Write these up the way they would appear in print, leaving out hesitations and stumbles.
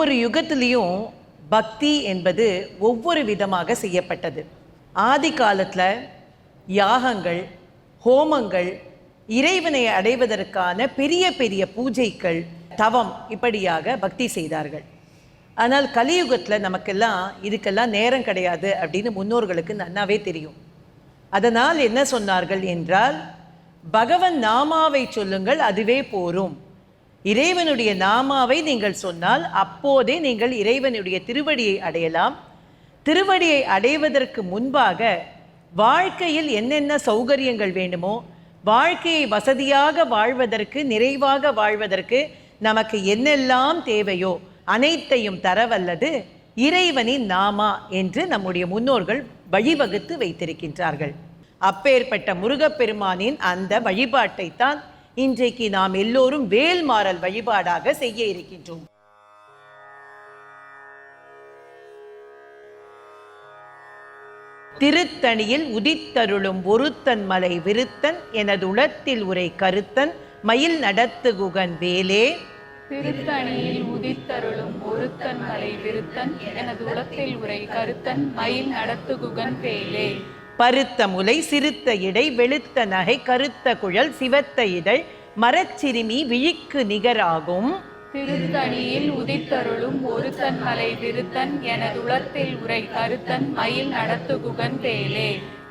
ஒவ்வொரு யுகத்திலையும் பக்தி என்பது ஒவ்வொரு விதமாக செய்யப்பட்டது. ஆதி காலத்தில் யாகங்கள், ஹோமங்கள், இறைவனை அடைவதற்கான பெரிய பெரிய பூஜைகள், தவம், இப்படியாக பக்தி செய்தார்கள். ஆனால் கலியுகத்தில் நமக்கெல்லாம் இதுக்கெல்லாம் நேரம் கிடையாது அப்படின்னு முன்னோர்களுக்கு நன்னாவே தெரியும். அதனால் என்ன சொன்னார்கள் என்றால், பகவன் நாமாவை சொல்லுங்கள், அதுவே போரும். இறைவனுடைய நாமாவை நீங்கள் சொன்னால் அப்போதே நீங்கள் இறைவனுடைய திருவடியை அடையலாம். திருவடியை அடைவதற்கு முன்பாக வாழ்க்கையில் என்னென்ன சௌகரியங்கள் வேண்டுமோ, வாழ்க்கையை வசதியாக வாழ்வதற்கு, நிறைவாக வாழ்வதற்கு நமக்கு என்னெல்லாம் தேவையோ அனைத்தையும் தரவல்லது இறைவனின் நாமா என்று நம்முடைய முன்னோர்கள் வழிவகுத்து வைத்திருக்கின்றார்கள். அப்பேற்பட்ட முருகப்பெருமானின் அந்த வழிபாட்டை தான் இன்றைக்கு நாம் எல்லோரும் வேல்மாறல் வழிபாடாக செய்ய இருக்கின்றோம். திருத்தணியில் உதித்தருளும் ஒருத்தன் மலை விருத்தன் எனது உளத்தில் உரை கருத்தன் மயில் நடத்துகுகன் வேலே. திருத்தணியில் உதித்தருளும் ஒருத்தன் மலை விருத்தன் எனது உளத்தில் உரை கருத்தன் மயில் நடத்துகுகன் வேலே. பருத்த முலை சிறுத்த இடை வெளுத்த நகை கருத்த குழல் சிவத்த இதழ் மரச்சிறுமி விழிக்கு நிகராகும். திருத்தணியில் உதித்தருளும் ஒருத்தன் மலை விருத்தன் எனது உளத்தில் உரை கருத்தன் மயில் நடத்துகுகன் வேலே.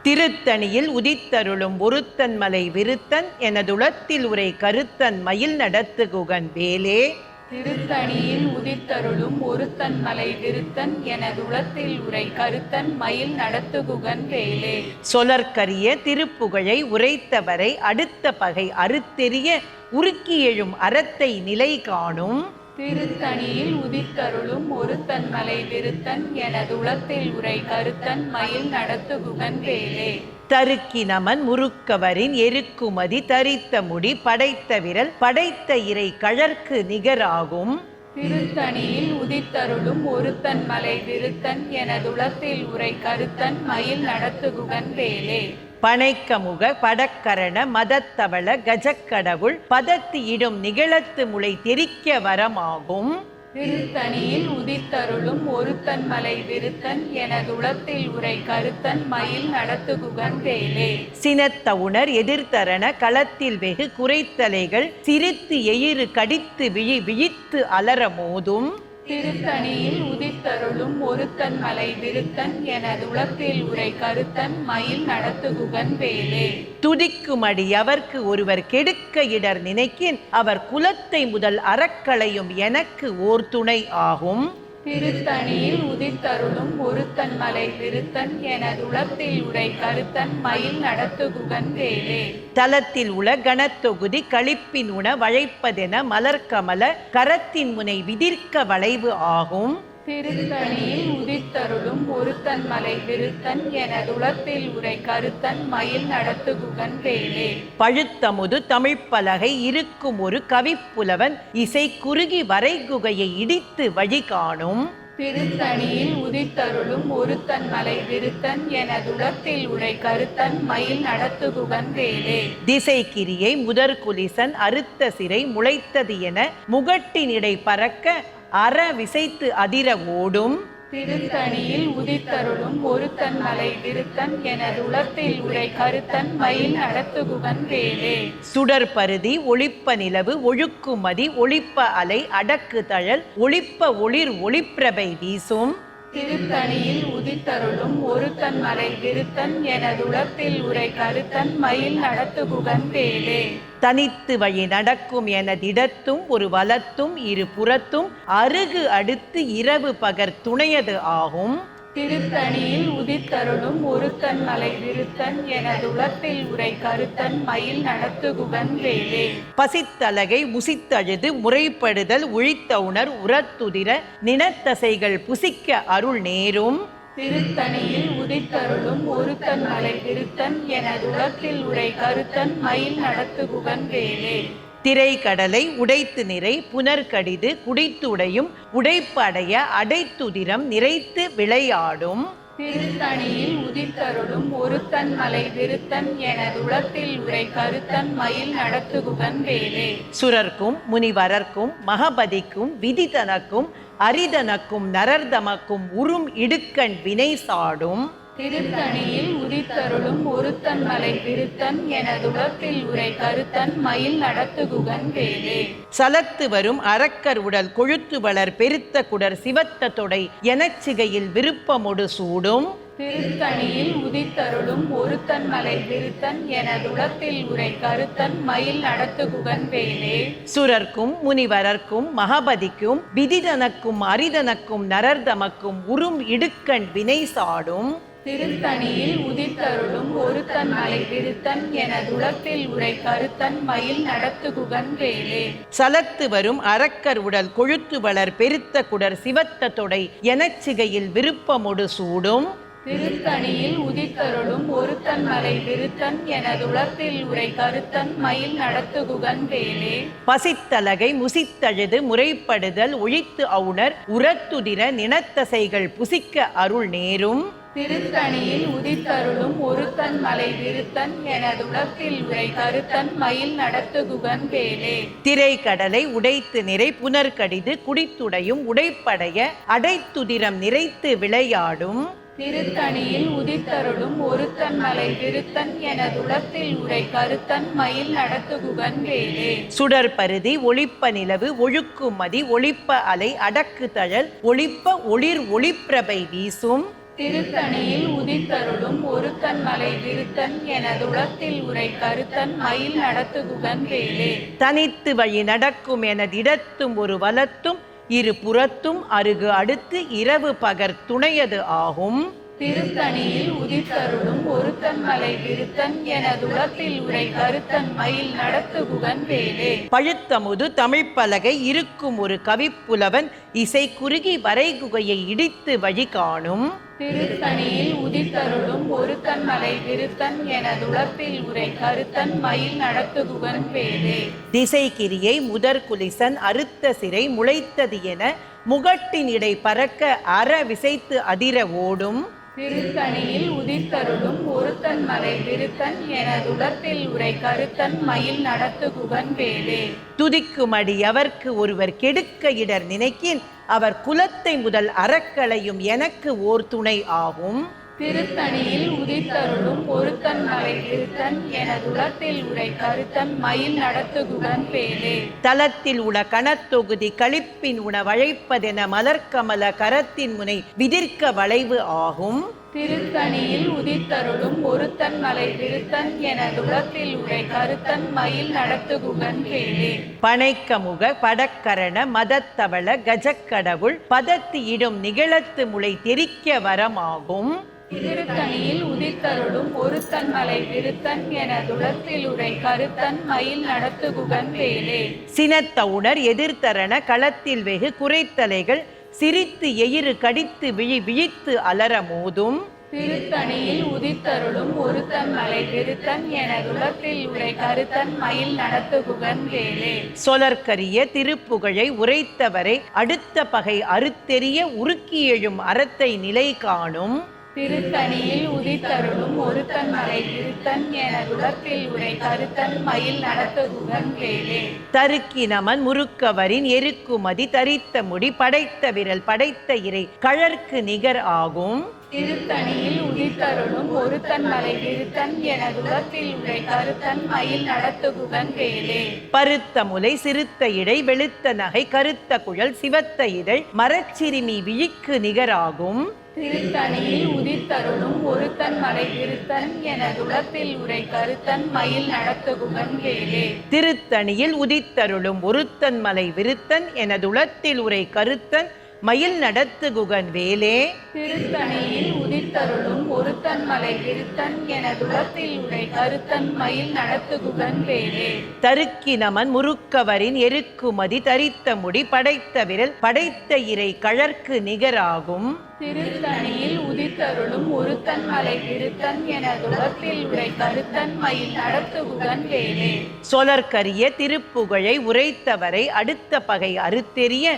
திருத்தணியில் உதித்தருளும் ஒருத்தன் மலை விருத்தன் எனதுளத்தில் உரை கருத்தன் மயில் நடத்துகுகன் வேலே. திருத்தணியில் உதித்தருளும் ஒருத்தன் மலை விருத்தன் எனது உளத்தில் உரை கருத்தன் மயில் நடத்துகுகன் வேலே. சொலற்கரிய திருப்புகழை உரைத்தவரை அடுத்த பகை அறுத்தெறிய உருக்கி எழும் அறத்தை நிலை காணும். திருத்தணியில் உதித்தருளும் ஒருத்தன் மலை விருத்தன் எனது உளத்தில் உரை கருத்தன் மயில் நடத்துகுகன் வேலே. தருக்கி நமன் முறுக்கவரின் எருக்குமதி தரித்த முடி படைத்த விரல் படைத்த இறை கழற்கு நிகராகும். திருத்தணியில் உதித்தருளும் ஒருத்தன் மலை விருத்தன் எனது உளத்தில் உரை கருத்தன் மயில் நடத்துகுகன் வேலே. பனைக்கமுக படக்கரண மதத்தவள கஜக்கடவுள் பதத்து இடும் நிகழத்து முளை தெரிக்க வரமாகும். திருத்தணியில் உதித்தருளும் ஒருத்தன் மலை விருத்தன் எனது உளத்தில் உரை கருத்தன் மயில் நடத்துகுகன் வேலே. சினத்த உணர் எதிர்த்தரண களத்தில் வெகு குறைத்தலைகள் சிரித்து எயிறு கடித்து விழித்து அலற மோதும். திருத்தணியில் உதித்தருளும் ஒருத்தன் மலை விருத்தன் எனது உளத்தில் உரை கருத்தன் மயில் நடத்துகுகன் வேலே. துதிக்குமடி அவர்க்கு ஒருவர் கெடுக்க இடர் நினைக்கின் அவர் குலத்தை முதல் அறக்களையும் எனக்கு ஓர் துணை ஆகும். திருத்தணியில் உதித்தருளும் ஒருத்தன் மலை விருத்தன் எனது உளத்தில் உரை கருத்தன் மயில் நடத்துகுகன் வேலே. தலத்தில் உள கணத்தொகுதி களிப்பின் உண வளைப்பதென மலர்கமல கரத்தின் முனை விதிர்க்க வளைவு ஆகும். திருத்தணியில் உதித்தருளும் ஒருத்தன் மலை விருத்தன் எனது உளத்தில் உரை கருத்தன் மயில் நடத்துகுகன் வேலே. பழுத்தமுது தமிழ்ப்பலகை இருக்கும் ஒரு கவிப்புலவன் இசை குறுகி வரைகுகையை இடித்து வழி காணும். திருத்தணியில் உதித்தருளும் ஒருத்தன் மலை விருத்தன் எனது உளத்தில் உரை கருத்தன் மயில் நடத்துகுகன் வேலே. திசை கிரியை முதற்குலிசன் அறுத்த சிறை முளைத்தது என முகட்டினிடை பறக்க அற விசைத்து அதிர ஓடும். திருத்தணியில் உதித்தருளும் ஒருத்தன் மலை விருத்தன் எனது உளத்தில் உரை கருத்தன் மயில் நடத்துகுகன் வேலே. சுடர் பருதி ஒளிப்ப நிலவு ஒழுக்குமதி ஒளிப்ப அலை அடக்கு தழல் ஒளிப்ப ஒளிர் ஒளிப்பிரபை வீசும். திருத்தணியில் உதித்தருளும் ஒருத்தன் மலை விருத்தன் எனது உளத்தில் உரை கருத்தன் மயில் நடத்துகுகன் வேலே. தனித்து வழி நடக்கும் எனதிடத்தும் ஒரு வலத்தும் இரு புறத்தும் அருகு அடுத்து இரவு பகர் துணையது ஆகும். திருத்தணியில் உதித்தருளும் ஒருத்தன் மலை விருத்தன் எனது உளத்தில் உரை கருத்தன் மயில் நடத்துகுகன் வேலே. பசித்தலகை முசித்தழுது முறைப்படுதல் உழித்த உணர் உரத்துதிர நினத்தசைகள் புசிக்க அருள் நேரும். திருத்தணியில் உதித்தருளும் ஒருத்தன் மலை விருத்தன் எனது உளத்தில் உரை கருத்தன் மயில் நடத்துகுகன் வேலே. திரைக்கடலை உடைத்து நிறை புனர்கடிது குடித்துடையும் உடைப்படைய அடைத்துதிரம் நிறைத்து விளையாடும். திருத்தணியில் உதித்தருளும் ஒருத்தன் மலை விருத்தன் எனதுளத்தில் உரை கருத்தன் மயில் நடத்துகுகன் வேலே. சுரர்க்கும் முனிவரர்க்கும் மகபதிக்கும் விதிதனக்கும் அரிதனக்கும் நரர்தமக்கும் உறும் இடுக்கண் வினை சாடும் திருத்தணியில் உதித்தருளும் ஒருத்தன் மலை விருத்தன் எனதுளத்தில் உரை கருத்தன் மயில் நடத்துகுகன் வேலே. சலத்து வரும் அரக்கர் உடல் கொழுத்து வளர் பெருத்த குடர் சிவத்த தொடை எனச்சிகையில் விருப்பமொடு சூடும் திருத்தணியில் உதித்தருளும் ஒருத்தன் மலை விருத்தன் எனதுளத்தில் உரை கருத்தன் மயில் நடத்துகுகன் வேலே. சுரர்க்கும் முனிவரர்க்கும் மகபதிக்கும் விதிதனக்கும் அரிதனக்கும் நரர்தமக்கும் உறும் இடுக்கண் வினை சாடும் திருத்தணியில் உதித்தருளும் ஒருத்தன் மலை விருத்தன் எனதுளத்தில் உரை கருத்தன் மயில் நடத்துகுகன் வேலே. சலத்து வரும் அரக்கர் உடல் கொழுத்து வளர் பெருத்த குடர் சிவத்த தொடை எனச்சிகையில் விருப்பமொடு சூடும் திருத்தணியில் உதித்தருளும் ஒருத்தன் மலை விருத்தன் எனதுளத்தில் உரை கருத்தன் மயில் நடத்துகுகன் வேலே. பசித்தலகை முசித்தழுது முறைப்படுதல் ஒழித்து அவுணர் உரத்துதிர நினத்தசைகள் புசிக்க அருள் நேரும் திருத்தணியில் உதித்தருளும் ஒருத்தன் மலை விருத்தன் எனதுளத்தில் உரை கருத்தன் மயில் நடத்துகுகன் வேலே. திரை கடலை உடைத்து நிறை புனர்கடிது குடித்துடையும் உடைப்படைய அடைத்துதிரம் நிறைத்து விளையாடும் திருத்தணியில் உதித்தருளும் ஒருத்தன் மலை விருத்தன் எனதுளத்தில் உரை கருத்தன் மயில் நடத்துகுகன் வேலே. சுடர் பருதி ஒளிப்ப நிலவு ஒழுக்குமதி ஒளிப்ப அலை அடக்கு தழல் ஒளிப்ப ஒளிர் ஒளிப்பிரபை வீசும் திருத்தணியில் உதித்தருளும் ஒருத்தன் மலை விருத்தன் எனதுளத்தில் உரை கருத்தன் மயில் நடத்துகுகன் வேலே. தனித்து வழி நடக்கும் எனதிடத்தும் ஒரு வலத்தும் இரு புறத்தும் அருகு அடுத்து இரவு பகர் துணையது ஆகும் திருத்தணியில் உதித்தருளும் ஒருத்தன் மலை விருத்தன் எனதுளத்தில் உரை கருத்தன் மயில் நடத்துகுகன் வேலே. பழுத்தமுது தமிழ்ப்பலகை இருக்கும் ஒரு கவிப்புலவன் இசை குறுகி வரைகுகையை இடித்து வழி காணும் திருத்தணியில் உதித்தருளும் ஒருத்தன் மலை விருத்தன் எனதுளத்தில் உரை கருத்தன் மயில் நடத்துகுகன் வேலே. திசை கிரியை முதற் குலிசன் அறுத்த சிறை முளைத்தது என முகட்டின் இடை பறக்க அற விசைத்து அதிர ஓடும் திருத்தணியில் உதித்தருளும் ஒருத்தன் மலை விருத்தன் எனதுளத்தில் உரை கருத்தன் மயில் நடத்துகுகன் வேலே. துதிக்குமடி அவர்க்கு ஒருவர் கெடுக்க இடர் நினைக்கின் அவர் குலத்தை முதல் அறக்களையும் எனக்கு ஓர் துணை ஆகும் திருத்தணியில் உதித்தருளும் ஒருத்தன் மலை விருத்தன் எனதுளத்தில் உரை கருத்தன் மயில் நடத்துகுகன் வேலே. தலத்தில் உள கணத்தொகுதி களிப்பின் உணவழைப்பதென மலர்கமல கரத்தின் முனை விதிர்க்க வளைவு ஆகும் திருத்தணியில் உதித்தருளும் ஒருத்தன் மலை விருத்தன் எனதுளத்தில் உரை கருத்தன் மயில் நடத்துகுகன் வேலே. பனைக்கமுக படக்கரண மதத்தவள கஜக்கடவுள் பதத்தி இடும் நிகழத்து முளை தெரிக்க வரமாகும் திருத்தணியில் உதித்தருளும் ஒருத்தன் மலை விருத்தன் எனதுளத்தில் உரை கருத்தன் மயில் நடத்துகுகன் வேலே. சினத்தவுணர் எதிர்த்தரண களத்தில் வெகு குறைத்தலைகள் சிரித்து எயிறு கடித்து விழித்து அலர மோதும் திருத்தணியில் உதித்தருளும் ஒருத்தன் மலை விருத்தன் எனதுளத்தில் உரை கருத்தன் மயில் நடத்துகுகன் வேலே. சொலற்கரிய திருப்புகழை உரைத்தவரை அடுத்த பகை அறுத்தெறிய உருக்கி எழும் அறத்தை நிலை காணும் திருத்தணியில் உதித்தருளும் ஒருத்தன் மலை விருத்தன் எனதுளத்தில் உரை கருத்தன் மயில் நடத்துகுகன் வேலே. தருக்கி நமன் முறுக்கவரின் எருக்குமதி தரித்த முடி படைத்த விரல் படைத்த இறை கழற்கு நிகர் ஆகும் திருத்தணியில் உதித்தருளும் ஒருத்தன் மலை விருத்தன் எனதுளத்தில் உரை கருத்தன் மயில் நடத்துகுகன் வேலே. பருத்த முலை சிறுத்த இடை வெளுத்த நகை கருத்த குழல் சிவத்த இதழ் மரச்சிறுமி விழிக்கு நிகராகும் திருத்தணியில் உதித்தருளும் ஒருத்தன் மலை விருத்தன் எனதுளத்தில் உரை கருத்தன் மயில் நடத்துகுகன் வேலே. திருத்தணியில் உதித்தருளும் ஒருத்தன் மலை விருத்தன் எனதுளத்தில் உரை கருத்தன் மயில் நடத்துகுகன் வேலே. திருத்தணியில் உதித்தருளும் ஒருத்தன் மலை விருத்தன் எனதுளத்தில் உரை கருத்தன் மயில் நடத்துகுகன் வேலே. தருக்கி நமன் முறுக்கவரின் எருக்குமதி தரித்த முடி படைத்த விரல் படைத்த இறை கழற்கு நிகராகும் திருத்தணியில் உதித்தருளும் ஒருத்தன் மலை விருத்தன் எனதுளத்தில் உரை கருத்தன் மயில் நடத்துகுகன் வேலே. சொலற்கரிய திருப்புகழை உரைத்தவரை அடுத்த பகை அறுத்தெறிய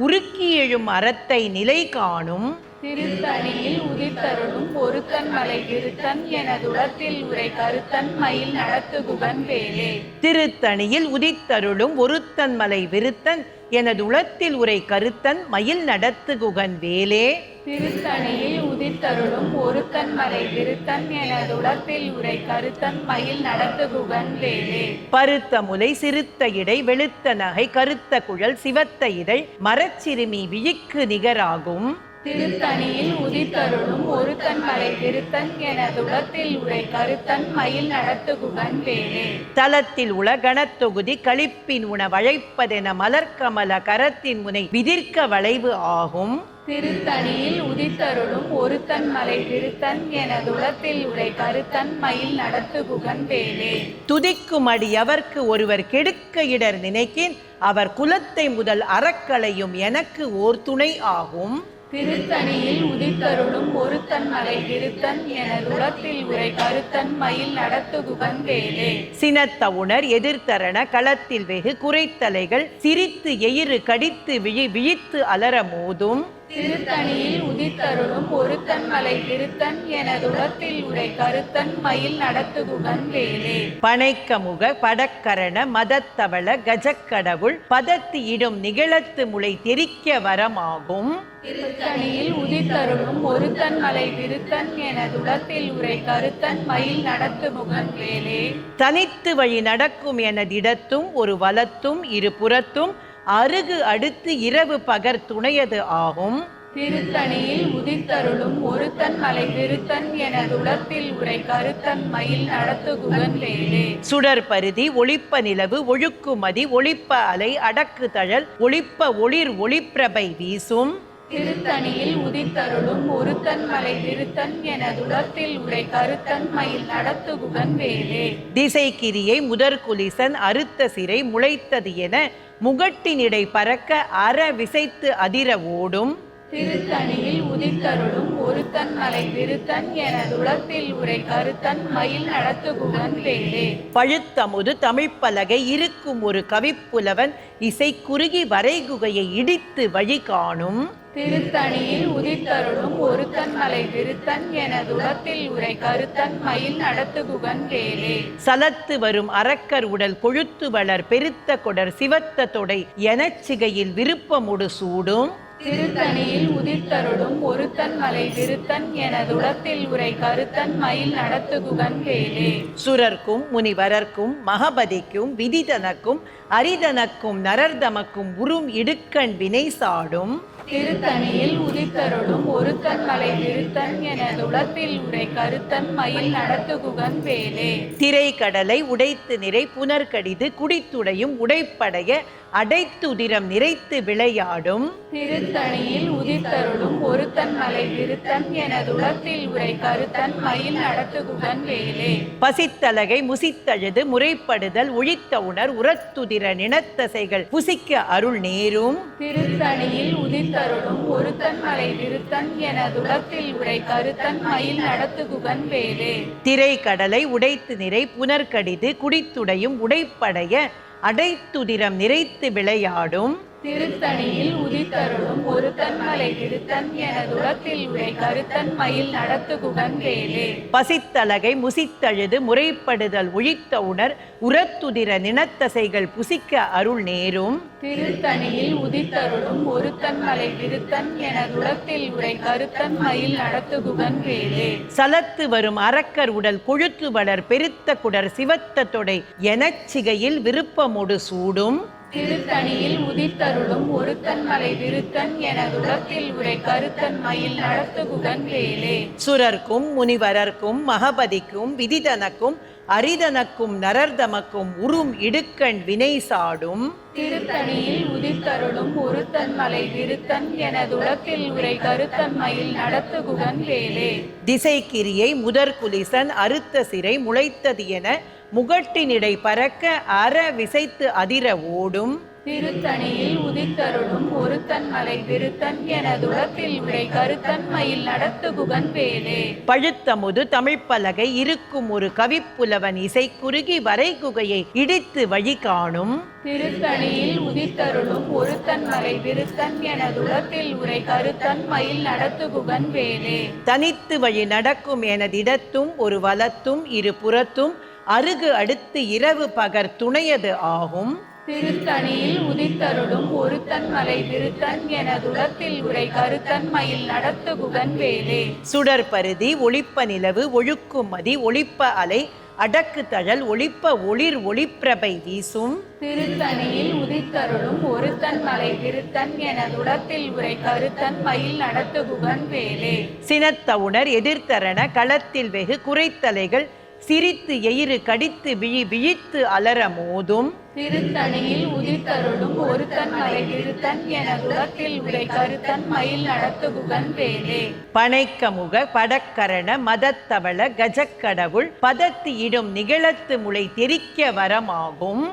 உருக்கி எழும் அறத்தை நிலை காணும் திருத்தணியில் உதித்தருளும் ஒருத்தன் மலை விருத்தன் எனதுளத்தில் உரை கருத்தன் மயில் நடத்துகுகன் வேலே. திருத்தணியில் உதித்தருளும் ஒருத்தன் மலை விருத்தன் எனதுளத்தில் உரை கருத்தன் மயில் நடத்துகுகன் வேலே. திருத்தணியில் உதித்தருளும் ஒருத்தன் மலை விருத்தன் எனதுளத்தில் உரை கருத்தன் மயில் நடத்துகுகன் வேலே. பருத்த முலை சிறுத்த இடை வெளுத்த நகை கருத்த குழல் சிவத்த இதழ் மரச்சிறுமி விழிக்கு நிகராகும். திருத்தணியில் உதித்தருளும் ஒருத்தன் மலை விருத்தன் எனதுளத்தில் உரை கருத்தன் மயில் நடத்துகுகன் வேலே. தலத்தில் உள கணத்தொகுதி களிப்பின் உண வளைப்பதென மலர்கமல கரத்தின் முனை விதிர்க்க வளைவு ஆகும். திருத்தணியில் உதித்தருளும் ஒருத்தன் மலை விருத்தன் எனதுளத்தில் உரை கருத்தன் மயில் நடத்துகுகன் வேலே. துதிக்கும் அடியவர்க்கு ஒருவர் கெடுக்க இடர் நினைக்கின் அவர் குலத்தை முதல் அறக்களையும் எனக்கு ஓர் துணை ஆகும். திருத்தணியில் உதித்தருளும் ஒருத்தன் மலை விருத்தன் எனதுளத்தில் உரை கருத்தன் மயில் நடத்துகுகன் வேலே. சினத்த உணர் எதிர்த்தரண களத்தில் வெகு குறைத்தலைகள் சிரித்து எயிறு கடித்து விழித்து அலர மோதும். திருத்தணியில் உதித்தருளும் ஒருத்தன் மலை விருத்தன் எனதுளத்தில் உரை கருத்தன் மயில் நடத்துகுகன் வேலே. பனைக்க முக படக்கரண மதத்தவள கஜக்கடவுள் பதத்தி இடும் நிகழத்து முளை தெரிக்க வரமாகும். திருத்தணியில் உதித்தருளும் ஒருத்தன் மலை விருத்தன் எனதுளத்தில் உரை கருத்தன் மயில் நடத்துகுகன் வேலே. தனித்து வழி நடக்கும் எனதிடத்தும் ஒரு வலத்தும் இரு புறத்தும் அருகு அடுத்து இரவு பகர் துணையது ஆகும். திருத்தணியில் உதித்தருளும் ஒருத்தன் மலை விருத்தன் எனதுளத்தில் உரை கருத்தன் மயில் நடத்துகுகன் வேலே. சுடர் பருதி ஒளிப்ப நிலவு ஒழுக்குமதி ஒளிப்ப அலை அடக்கு தழல் ஒளிப்ப ஒளிர் ஒளிப்பிரபை வீசும். திருத்தணியில் உதித்தருளும் ஒருத்தன் மலை விருத்தன் எனதுளத்தில் உரை கருத்தன் மயில் நடத்துகுகன் வேலே. திசை கிரியை முதற்குலிசன் அறுத்த சிறை முளைத்தது என முகட்டினிடை பறக்க அற விசைத்து அதிர ஓடும். திருத்தணியில் உதித்தருளும் ஒருத்தன் மலை விருத்தன் எனதுளத்தில் உரை கருத்தன் மயில் நடத்துகுகன் வேலே. பழுத்தமுது தமிழ்ப்பலகை இருக்கும் ஒரு கவிப்புலவன் இசை குறுகி வரைகுகையை இடித்து வழி காணும். திருத்தணியில் உதித்தருளும் ஒருத்தன் மலை விருத்தன் எனதுளத்தில் உரை கருத்தன் மயில் நடத்துகுகன் வேலே. சலத்து வரும் அரக்கர் உடல் கொழுத்து வளர் பெருத்த கொடர் சிவத்த தொடை எனச்சிகையில் விருப்பமுடு சூடும். திருத்தணியில் உதித்தருளும் ஒருத்தன் மலை விருத்தன் எனதுளத்தில் உரை கருத்தன் மயில் நடத்துகுகன் வேலே. சுரர்க்கும் முனிவரர்க்கும் மகபதிக்கும் விதிதனக்கும் அரிதனக்கும் நரர்தமக்கும் உறும் இடுக்கண் வினை சாடும். திருத்தணியில் உதித்தருளும் ஒருத்தன் மலை விருத்தன் எனதுளத்தில் உரை கருத்தன் மயில் நடத்துகுகன் வேலே. திரை கடலை உடைத்து நிறை புனர்கடிது குடித்துடையும் உடைப்படைய அடைத்துதிரம் நிறைத்து விளையாடும். திருத்தணியில் உதித்தருளும் ஒருத்தன் மலை விருத்தன் எனதுளத்தில் உரை கருத்தன் மயில் நடத்துகுகன் வேலே. பசித்தலகை முசித்தழுது முறைப்படுதல் ஒழித்த உணர் உரத்துதிர நினத்தசைகள் புசிக்க அருள் நேரும். திருத்தணியில் உதித்தருளும் ஒருத்தன் மலை விருத்தன் எனதுளத்தில் உரை கருத்தன் மயில் நடத்துகுகன் வேலே. திரை கடலை உடைத்து நிறை புனர்கடிது குடித்துடையும் உடைப்படைய அடைத்துதிரம் நிறைத்து விளையாடும். திருத்தணியில் உதித்தருளும் ஒருத்தன் மலை விருத்தன் எனதுளத்தில் உரை கருத்தன் மயில் நடத்துகுகன் வேலே. பசித்தலகை முசித்தழுது முறைப்படுதல் ஒழித்த உணர் உரத்துதிர நினத்தசைகள் புசிக்க அருள் நேரும். திருத்தணியில் உதித்தருளும் ஒருத்தன் மலை விருத்தன் எனதுளத்தில் உரை கருத்தன் மயில் நடத்துகுகன் வேலே. சலத்து வரும் அரக்கர் உடல் கொழுத்து வளர் பெருத்த குடர் சிவத்த தொடை எனச்சிகையில் விருப்பமுடு சூடும். திருத்தணியில் உதித்தருளும் ஒருத்தன் மலை விருத்தன் எனதுளத்தில் உரை கருத்தன் மயில் நடத்துகுகன் வேலே. சுரர்க்கும் முனிவரர்க்கும் மகபதிக்கும் விதிதனக்கும் அரிதனக்கும் நரர்தமக்கும் உறும் இடுக்கண் வினை சாடும். திருத்தணியில் உதித்தருளும் ஒருத்தன் மலை விருத்தன் எனதுளத்தில் உரை கருத்தன் மயில் நடத்துகுகன் வேலே. திசை கிரியை முதற்குலிசன் அறுத்த சிறை முளைத்தது என முகட்டினிடை பறக்க அற விசைத்து அதிர ஓடும். திருத்தணியில் உதித்தருளும் ஒருத்தன் மலை விருத்தன் எனதுளத்தில் உரை கருத்தன் மயில் நடத்துகுகன் வேலே. பழுத்தமுது தமிழ்ப்பலகை இருக்கும் ஒரு கவிப்புலவன் இசை குறுகி வரைகுகையை இடித்து வழி காணும். திருத்தணியில் உதித்தருளும் ஒருத்தன் மலை விருத்தன் எனதுளத்தில் உரை கருத்தன் மயில் நடத்துகுகன் வேலே. தனித்து வழி நடக்கும் எனதிடத்தும் ஒரு வலத்தும் இரு புறத்தும் அருகு அடுத்து இரவு பகர் துணையது ஆகும். திருத்தணியில் உதித்தருளும் ஒருத்தன் மலை விருத்தன் எனதுளத்தில் உரை கருத்தன் மயில் நடத்துகுகன் வேலே. சுடற்பருதி ஒளிப்ப நிலவு ஒழுக்கும் மதி ஒளிப்ப அலை அடக்கு தழல் ஒளிப்ப ஒளிர் ஒளிப்பிரபை வீசும். திருத்தணியில் உதித்தருளும் ஒருத்தன் மலை விருத்தன் எனதுளத்தில் உரை கருத்தன் மயில் நடத்துகுகன் வேலே. சினத்தவுணர் எதிர்த்தரண களத்தில் வெகு குறைத்தலைகள் சிரித்து எயிறு கடித்து விழித்து அலர மோதும். திருத்தணியில் உதித்தருளும் ஒருத்தன் மலை விருத்தன் எனதுளத்தில் உரை கருத்தன் மயில் நடத்துகுகன் வேலே. பனைக்கமுக படக்கரண மதத்தவள கஜக்கடவுள் பதத்து இடும் நிகழத்து முளை தெரிக்க வரமாகும்.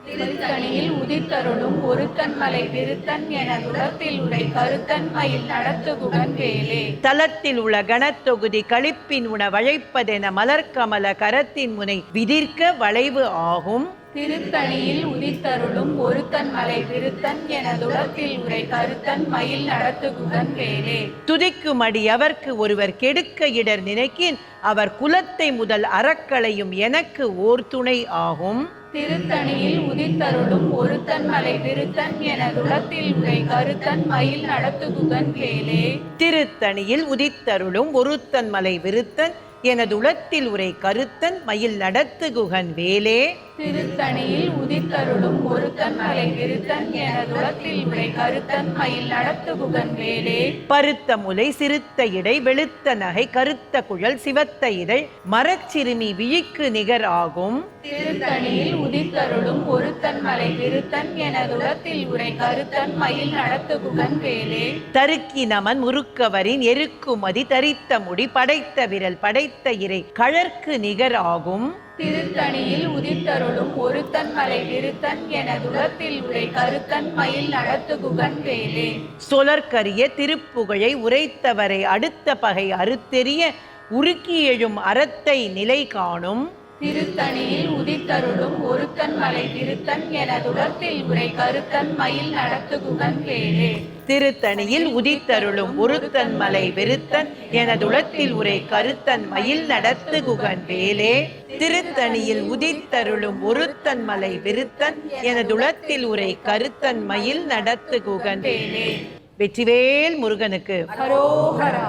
திருத்தணியில் உதித்தருளும் ஒருத்தன் மலை விருத்தன் எனதுளத்தில் உரை கருத்தன் மயில் நடத்துகுகன் வேலே. தலத்தில் உள்ள கணத்தொகுதி களிப்பின் உண வளைப்பதென மலர்கமல கரத்தின் முனை விதிர்க்க வளைவு ஆகும். திருத்தணியில் உதித்தருளும் ஒருத்தன் மலை விருத்தன் எனதுளத்தில் உரை கருத்தன் மயில் நடத்துகுகன் வேலே. துதிக்கும் அடி அவர்க்கு ஒருவர் கெடுக்க இடர் நினைக்கின் அவர் குலத்தை முதல் அறக்களையும் எனக்கு ஓர் துணை ஆகும். திருத்தணியில் உதித்தருளும் ஒருத்தன் மலை விருத்தன் எனதுளத்தில் உரை கருத்தன் மயில் நடத்துகுகன் வேலே. திருத்தணியில் உதித்தருளும் ஒருத்தன் மலை விருத்தன் எனதுளத்தில் உரை கருத்தன் மயில் நடத்துகுகன் வேலே. திருத்தணியில் உதித்தருளும் ஒருத்தன் மலை விருத்தன் எனதுளத்தில் உரை கருத்தன் மயில் நடத்துகுகன் வேலே. பருத்த முலை சிறுத்த இடை வெளுத்த நகை கருத்த குழல் சிவத்த இதழ் மரச்சிறுமி விழிக்கு நிகர் ஆகும். திருத்தணியில் உதித்தருளும் ஒருத்தன் மலை விருத்தன் எனதுளத்தில் உரை கருத்தன் மயில் நடத்துகுகன் வேலே. தருக்கி நமன் முறுக்கவரின் எருக்குமதி தரித்த முடி படைத்த விரல் படைத்த இறை கழற்கு நிகர் ஆகும். திருத்தணியில் உதித்தருளும் ஒருத்தன் மலை விருத்தன் எனதுளத்தில் உரை கருத்தன் மயில் நடத்துகுகன் வேலே. சொலற்கரிய திருப்புகழை உரைத்தவரை அடுத்த பகை அறுத்தெறிய உருக்கி எழும் அறத்தை நிலை காணும். திருத்தணியில் உதித்தருளும் ஒருத்தன் மலை விருத்தன் எனதுளத்தில் உரை கருத்தன் மயில் நடத்துகுகன் வேலே. திருத்தணியில் உதித்தருளும் ஒருத்தன் மலை விருத்தன் எனதுளத்தில் உரை கருத்தன் மயில் நடத்துகுகன் வேலே. திருத்தணியில் உதித்தருளும் ஒருத்தன் மலை விருத்தன் எனதுளத்தில் உரை கருத்தன் மயில் நடத்துகுகன் வேலே. வெற்றிவேல் முருகனுக்கு ஹரோஹரா.